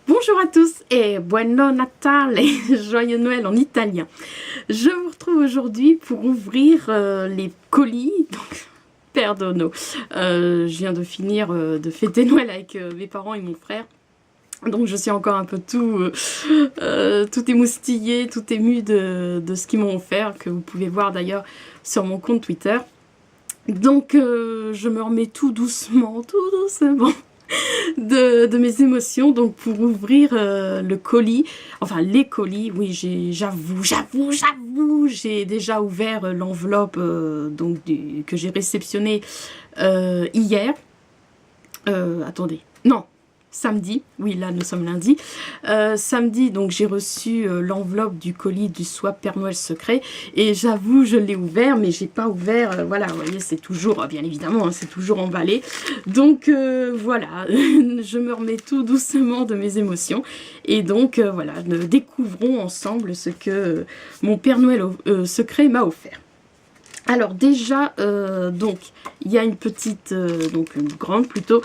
Bonjour à tous et Buon Natale et joyeux Noël en italien. Je vous retrouve aujourd'hui pour ouvrir les colis, donc perdono. Je viens de finir de fêter Noël avec mes parents et mon frère. Donc je suis encore un peu tout émoustillée, tout émue de ce qu'ils m'ont offert, que vous pouvez voir d'ailleurs sur mon compte Twitter. Donc je me remets tout doucement de mes émotions, donc pour ouvrir le colis, enfin les colis. Oui, j'avoue, j'ai déjà ouvert l'enveloppe donc que j'ai réceptionnée hier. Attendez, non, samedi, oui là nous sommes lundi, samedi donc j'ai reçu l'enveloppe du colis du swap Père Noël secret et j'avoue je l'ai ouvert mais j'ai pas ouvert, voilà vous voyez c'est toujours, bien évidemment hein, c'est toujours emballé, donc voilà, je me remets tout doucement de mes émotions et donc voilà, nous découvrons ensemble ce que mon Père Noël secret m'a offert. Alors déjà, donc il y a une petite, donc une grande plutôt,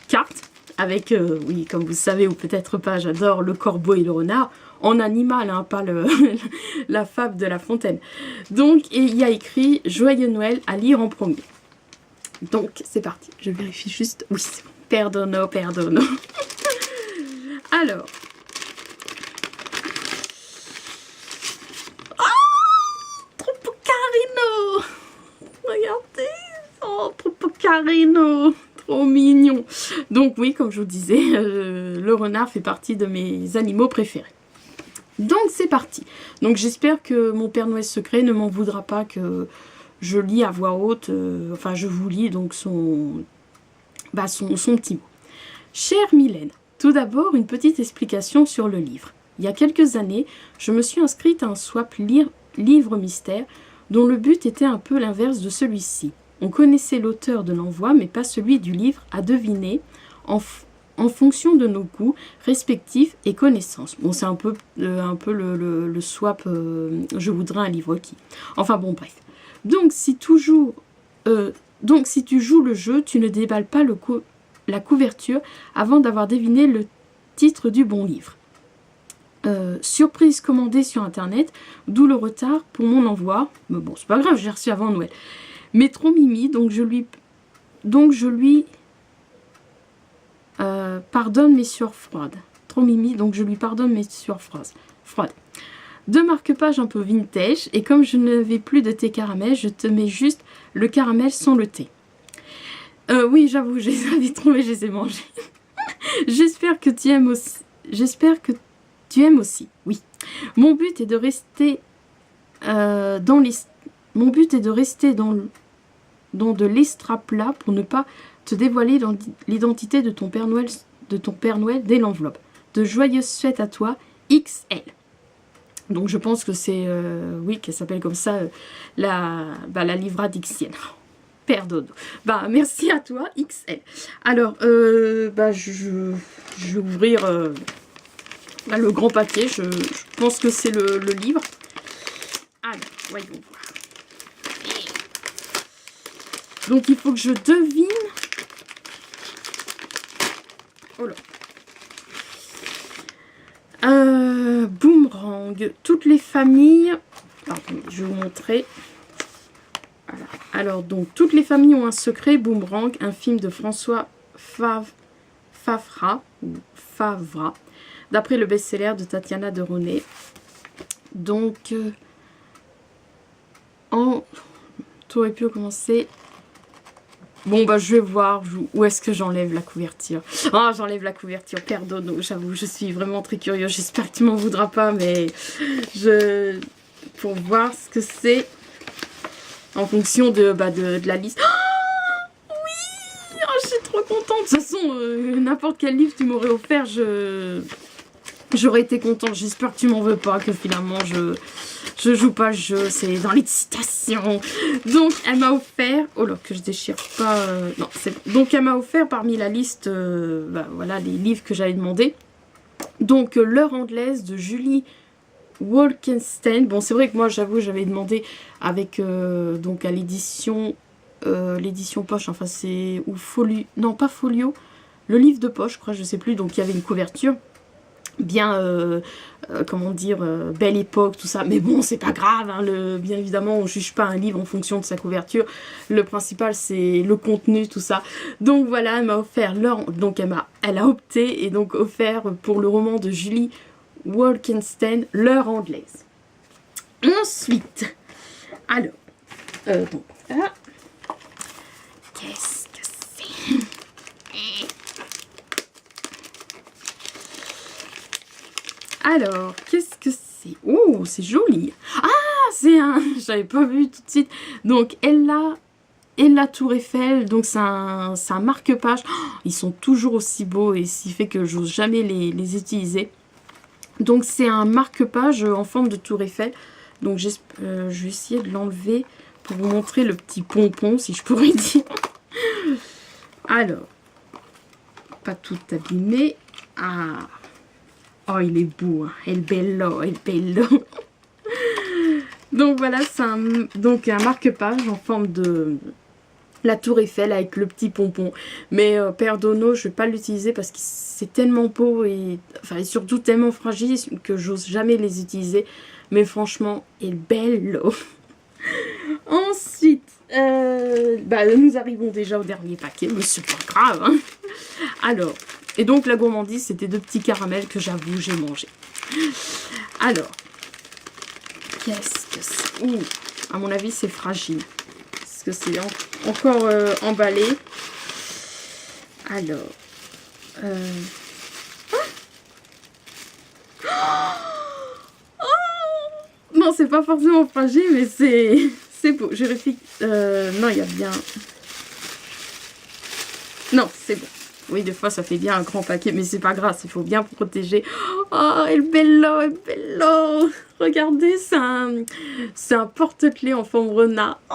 carte avec, oui comme vous savez ou peut-être pas, j'adore le corbeau et le renard, en animal, hein, pas la fable de La Fontaine. Donc et il y a écrit Joyeux Noël à lire en premier. Donc c'est parti, je vérifie juste, oui c'est bon, perdono. Alors... Regardez, oh, trop carino, trop mignon. Donc oui, comme je vous disais, le renard fait partie de mes animaux préférés. Donc c'est parti. Donc j'espère que mon Père Noël secret ne m'en voudra pas que je lis à voix haute, enfin je vous lis donc son petit mot. Chère Mylène, tout d'abord une petite explication sur le livre. Il y a quelques années, je me suis inscrite à un swap livre mystère dont le but était un peu l'inverse de celui-ci. On connaissait l'auteur de l'envoi, mais pas celui du livre à deviner en fonction de nos goûts respectifs et connaissances. Bon, c'est un peu le swap je voudrais un livre qui. Enfin bon, bref. Donc si tu joues le jeu, tu ne déballes pas la couverture avant d'avoir deviné le titre du bon livre. Surprise commandée sur internet, d'où le retard pour mon envoi. Mais bon, c'est pas grave, j'ai reçu avant Noël. Mais trop mimi, donc je lui pardonne mes sueurs froides. Trop mimi, donc je lui pardonne mes sueurs froides. Deux marque-pages un peu vintage, et comme je n'avais plus de thé caramel, je te mets juste le caramel sans le thé. Oui, j'avoue, je les avais trouvés, je les ai mangés. J'espère que tu aimes aussi. Tu aimes aussi, oui. Mon but est de rester dans de l'estraplat pour ne pas te dévoiler l'identité de ton Père Noël dès l'enveloppe. De joyeuses fêtes à toi, XL. Donc je pense que c'est, oui, qu'elle s'appelle comme ça, la livrade XL. Perdono. Merci à toi, XL. Alors, je vais ouvrir... le grand paquet, je pense que c'est le livre. Alors, voyons voir. Donc il faut que je devine. Oh là. Boomerang. Toutes les familles. Pardon, je vais vous montrer. Voilà. Alors, donc, toutes les familles ont un secret. Boomerang, un film de François Favra. D'après le best-seller de Tatiana de René. Donc, tu aurais pu commencer. Bon, je vais voir où est-ce que j'enlève la couverture. Ah, j'enlève la couverture, perdono, j'avoue, je suis vraiment très curieuse. J'espère que tu m'en voudras pas, mais pour voir ce que c'est en fonction de la liste. Oh oui, oh, je suis trop contente. De toute façon, n'importe quel livre tu m'aurais offert, j'aurais été contente. J'espère que tu m'en veux pas, que finalement je joue pas le jeu, c'est dans l'excitation. Donc elle m'a offert, oh là que je déchire pas, non c'est bon. Donc elle m'a offert parmi la liste, voilà les livres que j'avais demandé. Donc L'heure anglaise de Julie Wolkenstein. Bon c'est vrai que moi j'avoue j'avais demandé avec donc à l'édition poche, enfin c'est ou Folio, non pas Folio. le livre de poche, je crois, je sais plus, donc il y avait une couverture bien, comment dire, belle époque, tout ça, mais bon, c'est pas grave, hein, bien évidemment, on juge pas un livre en fonction de sa couverture, le principal, c'est le contenu, tout ça, donc voilà, elle m'a offert donc elle a opté, et donc offert pour le roman de Julie Wolkenstein, L'heure anglaise. Ensuite, alors, donc, là, qu'est-ce que c'est? Alors, qu'est-ce que c'est? Oh, c'est joli. Ah, c'est un... J'avais pas vu tout de suite. Donc, Ella Tour Eiffel. Donc, c'est un marque-page. Oh, ils sont toujours aussi beaux et ce qui fait que j'ose jamais les utiliser. Donc, c'est un marque-page en forme de Tour Eiffel. Donc, je vais essayer de l'enlever pour vous montrer le petit pompon, si je pourrais dire. Alors, pas tout abîmé. Ah, oh, il est beau, hein. El bello, el bello. Donc voilà, c'est un marque-page en forme de la Tour Eiffel avec le petit pompon. Mais perdono, je ne vais pas l'utiliser parce que c'est tellement beau et surtout tellement fragile que j'ose jamais les utiliser. Mais franchement, el bello. Ensuite, nous arrivons déjà au dernier paquet, mais c'est pas grave, hein. Alors, et donc la gourmandise, c'était 2 petits caramels que j'avoue, j'ai mangé. Alors, qu'est-ce que c'est? Ouh, à mon avis, c'est fragile. Parce que c'est encore emballé. Alors, non, c'est pas forcément fragile, mais c'est beau. Je vérifie. Non, il y a bien... Non, c'est bon. Oui, des fois, ça fait bien un grand paquet, mais c'est pas grave, il faut bien protéger. Oh, el bello, el bello. Regardez, c'est un porte-clés en forme renard. Oh,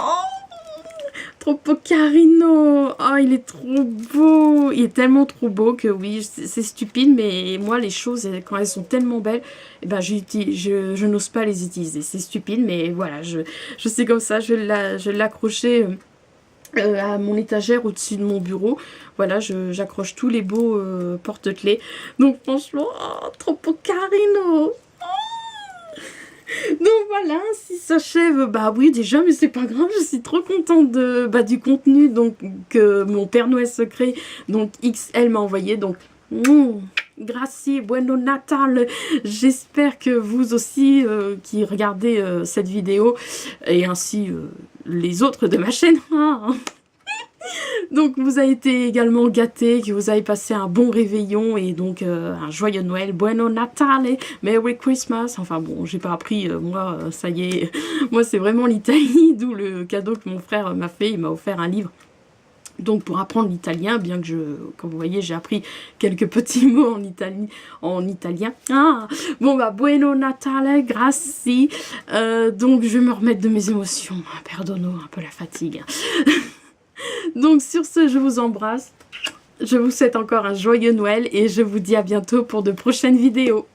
troppo carino. Oh, il est trop beau. Il est tellement trop beau que oui, c'est stupide, mais moi, les choses, quand elles sont tellement belles, eh ben, je n'ose pas les utiliser. C'est stupide, mais voilà, je sais comme ça, je vais l'accrocher... à mon étagère au-dessus de mon bureau. Voilà, j'accroche tous les beaux porte-clés. Donc franchement, oh, troppo carino. Oh. Donc voilà, ainsi s'achève. Bah oui, déjà, mais c'est pas grave, je suis trop contente du contenu donc que mon Père Noël secret, donc XL m'a envoyé. Donc, grazie, bueno Natal. J'espère que vous aussi qui regardez cette vidéo et ainsi les autres de ma chaîne. Donc vous avez été également gâtés, que vous avez passé un bon réveillon et donc un joyeux Noël, bueno Natale, Merry Christmas. Enfin bon, j'ai pas appris, moi ça y est, moi c'est vraiment l'Italie, d'où le cadeau que mon frère m'a fait, il m'a offert un livre. Donc pour apprendre l'italien, bien que comme vous voyez, j'ai appris quelques petits mots en italien. Ah, bon bah, bueno Natale, grazie. Donc je vais me remettre de mes émotions, perdono, un peu la fatigue. Donc sur ce, je vous embrasse. Je vous souhaite encore un joyeux Noël et je vous dis à bientôt pour de prochaines vidéos.